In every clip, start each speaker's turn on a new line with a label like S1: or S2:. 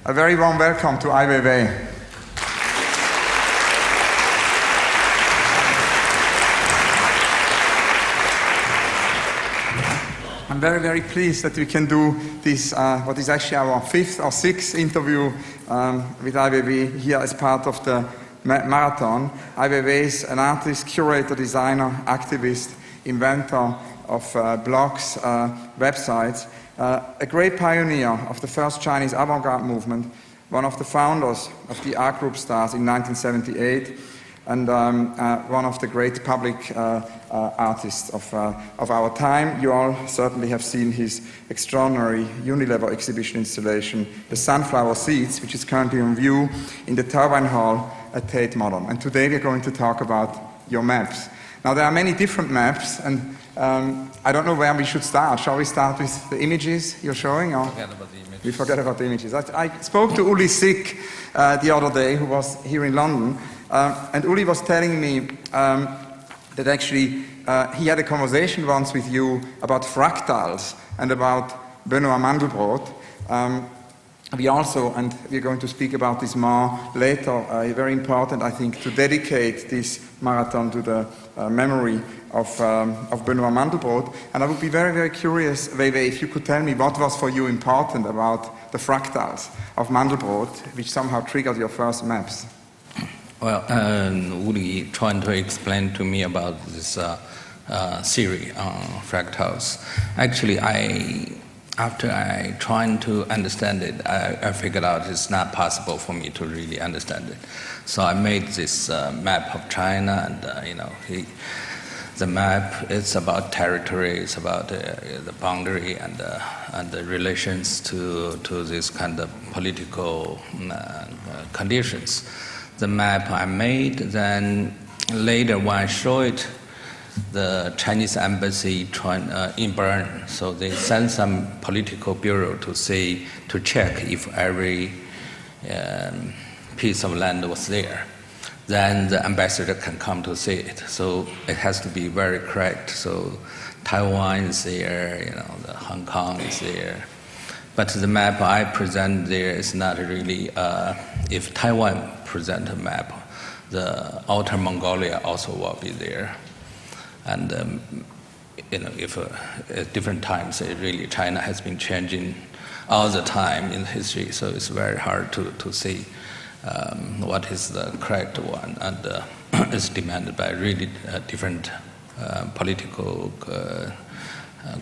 S1: A very warm welcome to Weiwei. I'm very, very pleased that we can do this, what is actually our 5th or 6th interview with Weiwei here as part of the marathon. Weiwei is an artist, curator, designer, activist, inventor of blogs, websites, a great pioneer of the first Chinese avant-garde movement, one of the founders of the art group Stars in 1978, and one of the great public artists of our time. You all certainly have seen his extraordinary unilever exhibition installation, The Sunflower Seeds, which is currently on view in the Turbine Hall at Tate Modern. And today we're going to talk about your maps. Now there are many different maps, and I don't know where we should start. Shall we start with the images you're showing? Or?
S2: Forget about the images.
S1: We forget about the images. I spoke to Uli Sick the other day, who was here in London, and Uli was telling me that actually he had a conversation once with you about fractals and about Benoit Mandelbrot. We also, and we're going to speak about this more later, very important, I think, to dedicate this marathon to the memory of Benoit Mandelbrot. And I would be very, very curious, Weiwei, if you could tell me what was for you important about the fractals of Mandelbrot, which somehow triggered your first maps.
S2: Well, Uli trying to explain to me about this theory on fractals. Actually, after I trying to understand it, I figured out it's not possible for me to really understand it. So I made this map of China, and the map is about territory, it's about the boundary and the relations to this kind of political conditions. The map I made, then later when I show it, the Chinese embassy in Bern, so they sent some political bureau to check if every piece of land was there. Then the ambassador can come to see it. So it has to be very correct. So Taiwan is there, the Hong Kong is there. But the map I present there is not really, if Taiwan present a map, the Outer Mongolia also will be there. And if at different times, really China has been changing all the time in history, so it's very hard to see what is the correct one, and it's demanded by really different political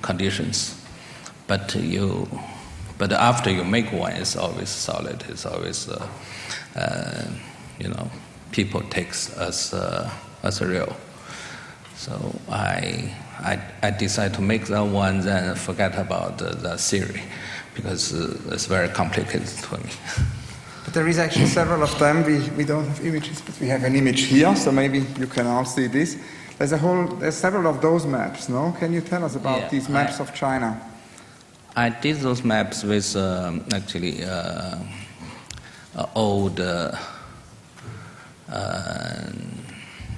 S2: conditions. But after you make one, it's always solid. It's always people takes us as real. So I decided to make that one, then forget about the theory, because it's very complicated for me.
S1: But there is actually several of them. We don't have images, but we have an image here, so maybe you can all see this. There's several of those maps, no? Can you tell us about these maps of China?
S2: I did those maps with old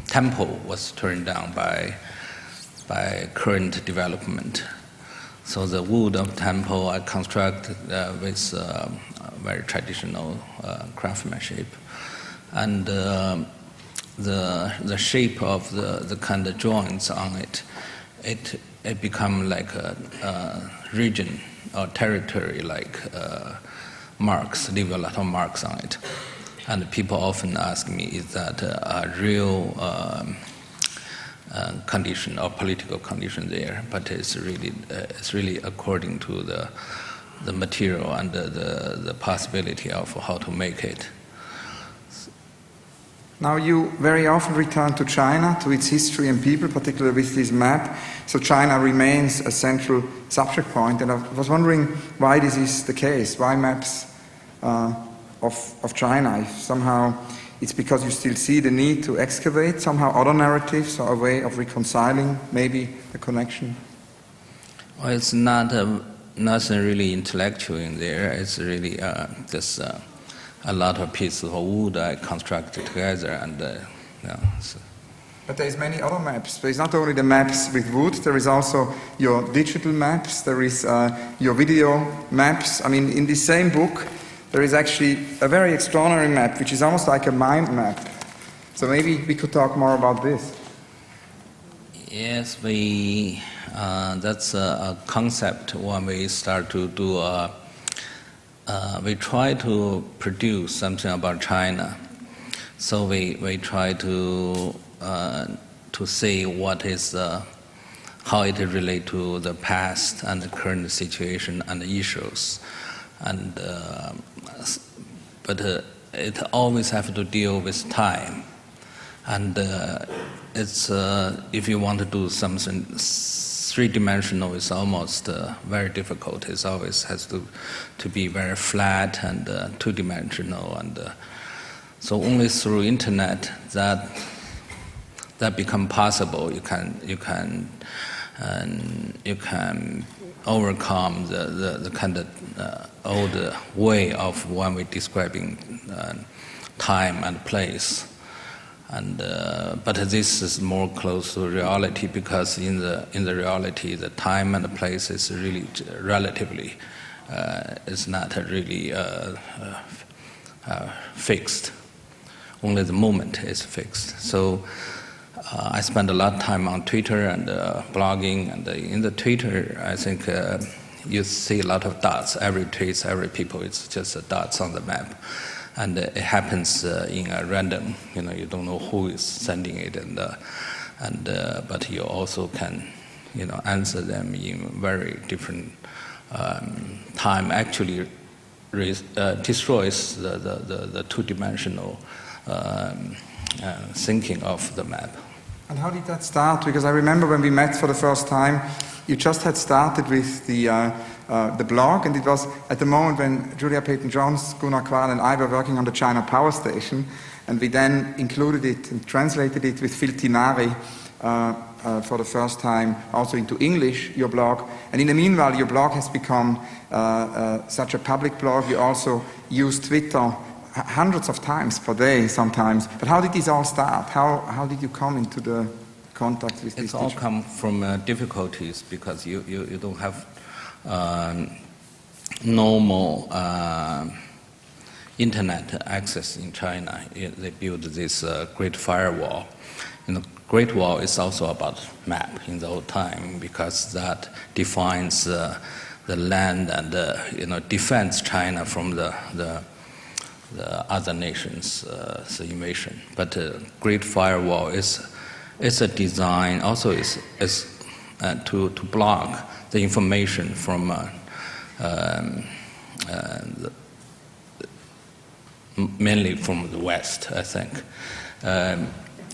S2: temple was turned down by current development. So the wood of temple I constructed with very traditional craftsmanship, and the shape of the kind of joints on it become like a region or territory, like marks, leave a lot of marks on it. And people often ask me, is that a real condition or political condition there? But it's really according to the material and the possibility of how to make it.
S1: Now you very often return to China, to its history and people, particularly with this map. So China remains a central subject point, and I was wondering why this is the case. Why maps of China? If somehow it's because you still see the need to excavate somehow other narratives or a way of reconciling maybe the connection?
S2: Well, it's not nothing really intellectual in there. It's really just a lot of pieces of wood I constructed together, and so.
S1: But there's many other maps. There's not only the maps with wood, there is also your digital maps, there is your video maps. I mean, in the same book, there is actually a very extraordinary map, which is almost like a mind map. So maybe we could talk more about this.
S2: Yes, that's a concept when we start to do we try to produce something about China. So we try to see what is how it relates to the past and the current situation and the issues, but it always have to deal with time, and it's if you want to do something three-dimensional, it's almost very difficult. It always has to be very flat and two-dimensional, and so only through internet that become possible. You can overcome the kind of old way of when we're describing time and place. And but this is more close to reality, because in the reality, the time and the place is really relatively it's not really fixed. Only the moment is fixed. So I spend a lot of time on Twitter and blogging, and in the Twitter, I think you see a lot of dots. Every tweet, every people, it's just dots on the map. And it happens in a random, you don't know who is sending it, but you also can, answer them in very different time. Actually, destroys the two-dimensional thinking of the map.
S1: And how did that start? Because I remember when we met for the first time, you just had started with the blog, and it was at the moment when Julia Peyton-Jones, Gunnar Qual, and I were working on the China Power Station, and we then included it and translated it with Phil Tinari for the first time also into English, your blog. And in the meanwhile, your blog has become such a public blog. You also use Twitter hundreds of times per day sometimes. But how did this all start? How did you come into the contact with this?
S2: It's all come from difficulties, because you don't have normal internet access in China. They built this Great Firewall. Great Wall is also about map in the old time, because that defines the land and defends China from the other nations' invasion. But Great Firewall is a design, also is to block the information from mainly from the West, I think.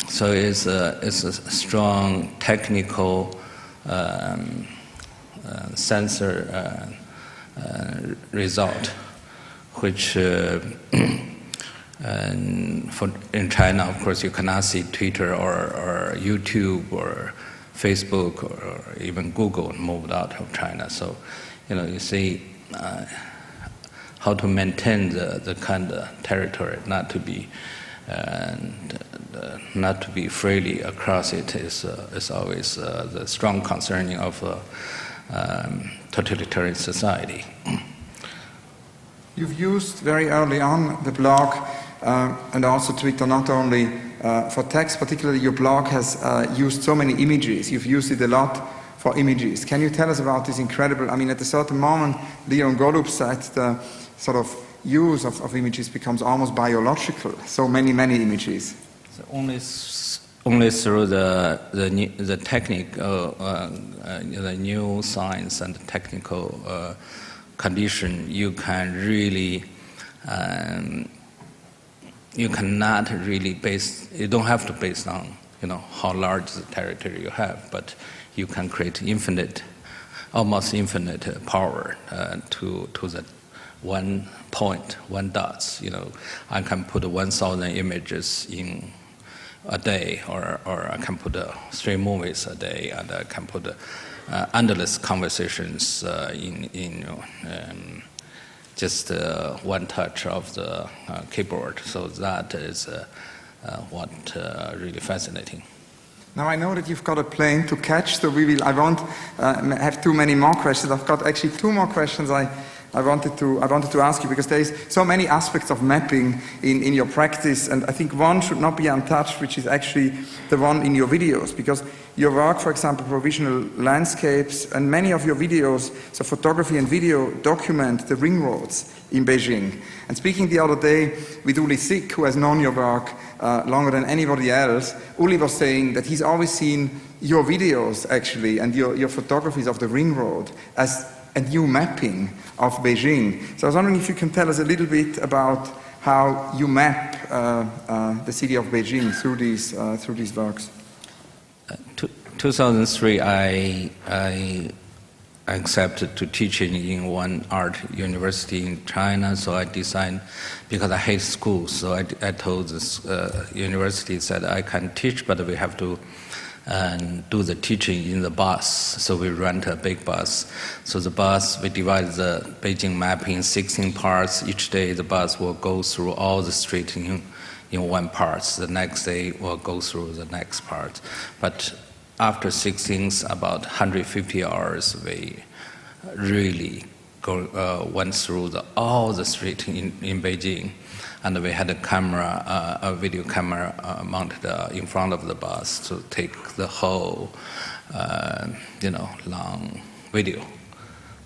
S2: So it's a strong technical sensor result, which in China, of course, you cannot see Twitter or YouTube or Facebook or even Google moved out of China. So, you see how to maintain the kind of territory, not to be freely across it is always the strong concern of totalitarian society.
S1: You've used very early on the blog and also Twitter not only for text, particularly your blog has used so many images. You've used it a lot for images. Can you tell us about this incredible, at a certain moment, Leon Golub said the sort of use of images becomes almost biological, so many images.
S2: So only through the technique, the new science and technical condition, you can really, you cannot really you don't have to base on, how large the territory you have, but you can create almost infinite power to the 1 point, 1 dots. I can put 1,000 images in a day, or I can put 3 movies a day, and I can put endless conversations in just 1 touch of the keyboard. So that is what really fascinating.
S1: Now I know that you've got a plane to catch, so I won't have too many more questions. I've got actually 2 more questions I I wanted to ask you, because there is so many aspects of mapping in your practice, and I think one should not be untouched, which is actually the one in your videos, because your work, for example, provisional landscapes, and many of your videos, so photography and video, document the ring roads in Beijing. And speaking the other day with Uli Sick, who has known your work longer than anybody else, Uli was saying that he's always seen your videos, actually, and your photographies of the ring road as a new mapping of Beijing. So I was wondering if you can tell us a little bit about how you map the city of Beijing through these works.
S2: 2003, I accepted to teach in one art university in China, so I designed, because I hate school, so I told this university that I can teach, but we have to do the teaching in the bus. So we rent a big bus. So the bus, we divide the Beijing map in 16 parts. Each day the bus will go through all the streets in one part. The next day will go through the next part. But after 16, about 150 hours, we really went through all the streets in Beijing. And we had a video camera mounted in front of the bus to take the whole, long video.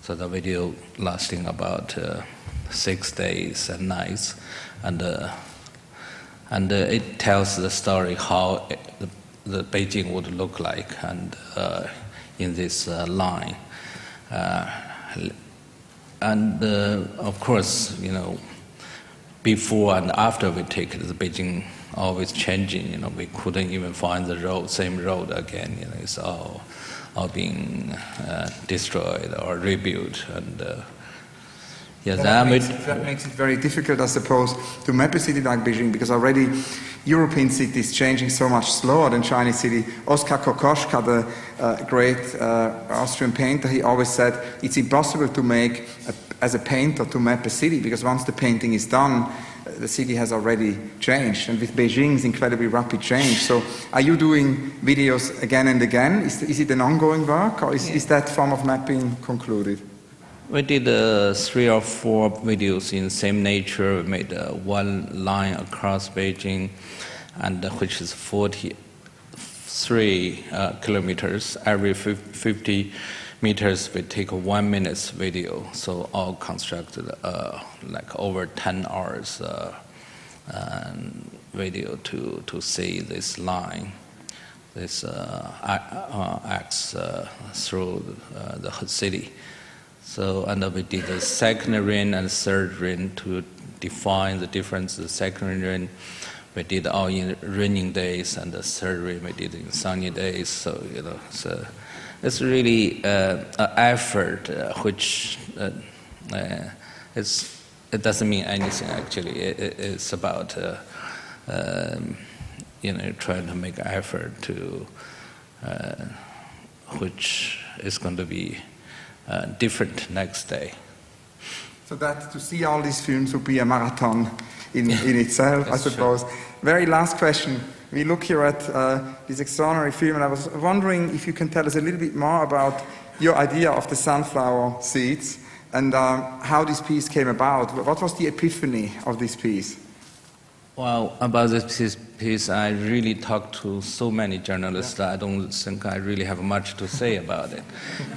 S2: So the video lasting about 6 days and nights, and it tells the story how the Beijing would look like, and in this line, and of course, before and after we take it, the Beijing always changing. We couldn't even find the same road again. It's all being destroyed or rebuilt, and
S1: that makes it very difficult, I suppose, to map a city like Beijing, because already European cities changing so much slower than Chinese city. Oskar Kokoschka, the great Austrian painter, he always said it's impossible to make, as a painter, to map a city, because once the painting is done, the city has already changed. And with Beijing's incredibly rapid change. So are you doing videos again and again? Is it an ongoing work, or is that form of mapping concluded?
S2: We did 3 or 4 videos in the same nature. We made one line across Beijing, and which is 43 kilometers. Every 50 meters, we take a 1 minute video. So all constructed like over 10 hours video to see this line, this acts through the whole city. So, and we did the second rain and third rain to define the difference. The second rain we did all in raining days, and the third rain we did in sunny days. So, so it's really an effort which it doesn't mean anything actually. It's about trying to make an effort to which is going to be different next day.
S1: So that to see all these films would be a marathon in itself, I suppose.
S2: True.
S1: Very last question. We look here at this extraordinary film, and I was wondering if you can tell us a little bit more about your idea of the sunflower seeds and how this piece came about. What was the epiphany of this piece?
S2: Well, about this piece, I really talked to so many journalists that I don't think I really have much to say about it.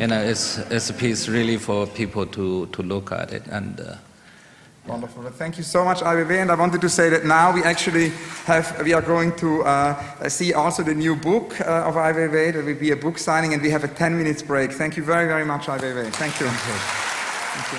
S2: It's a piece really for people to look at it. And
S1: wonderful. Well, thank you so much, Weiwei. And I wanted to say that now we are going to see also the new book of Weiwei. There will be a book signing, and we have a 10 minutes break. Thank you very, very much, Weiwei. Thank you. Thank you.